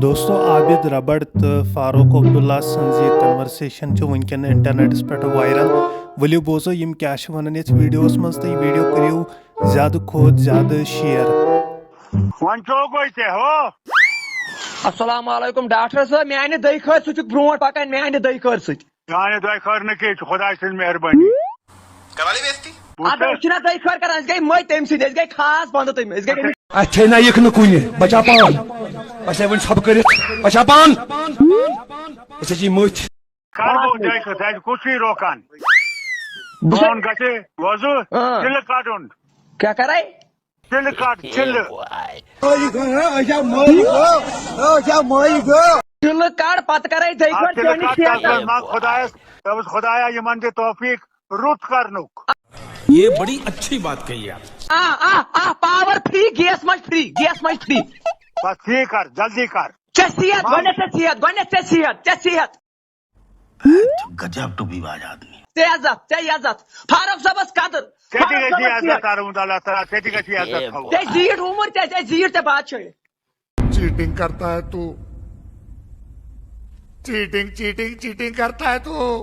دوستو عابد ربڑ تو فاروق عبداللہ سنز یہ کنورسیشن ونکن انٹرنیٹس پہ وائرل ولو بوزو یم کیا ونان یتھ ویڈیوس مز تو یہ ویڈیو کریو زیادہ کھوت زیادہ شیئر. السلام علیکم ڈاکٹر صاحب میانہ دہی خٲر سۭتۍ چھُکھ برونٛٹھ پکان میانہ دہی خٲر سۭتۍ. میانہ دہی خٲر نہٕ کینٛہہ خۄداے سٕنٛز مہربٲنی. کروالی بیستی ادٕ أسۍ چھِنہ دہی خٲر کران أسۍ گٔے مٔتۍ تمہِ سۭتۍ أسۍ گٔے خاص بنٛد تٔمۍ أسۍ گٔے اتھے نہ یِکھ نہٕ کُنہِ بچا پان اسے ؤنۍ ژھۄپہٕ کٔرِتھ بچا پان أسۍ چھِ مٔتھۍ. کر بہٕ دہی خٲر تتہِ کُس چھُے روکان بہٕ گژھِ وضوٗ چِلہٕ کڑُن کیٛاہ کرے چِلہٕ کڑ چِلہٕ تِلہٕ کڑ پتہٕ کرے دہی خٲر چٲنِس صحتس. خدایس دپُس خدایا یِمن دِ توفیٖق رُت کرنُک. یہ بڑی اچھی بات کہی آپ. پاور فری گیس مچ فری گیس مچ فری. بس ٹھیک کر جلدی کر. ژےٚ صحت گۄڈنیٚتھ ژےٚ صحت گۄڈنیٚتھ ژےٚ صحت ژےٚ صحت گجب ٹو بیواج آدمی. ژےٚ عزت ژےٚ عزت فاروق صٲبس قدر ژےٚ تہِ گژھی عزت تھاوُن اللہ تعالیٰ ژےٚ تہِ گژھی عزت تھاوُن. ژےٚ زیٖٹھ عمر ژےٚ زیٖٹھ ژےٚ بادشاہی. چیٹنگ کرتا ہے تو چیٹنگ چیٹنگ چیٹنگ کرتا ہے تو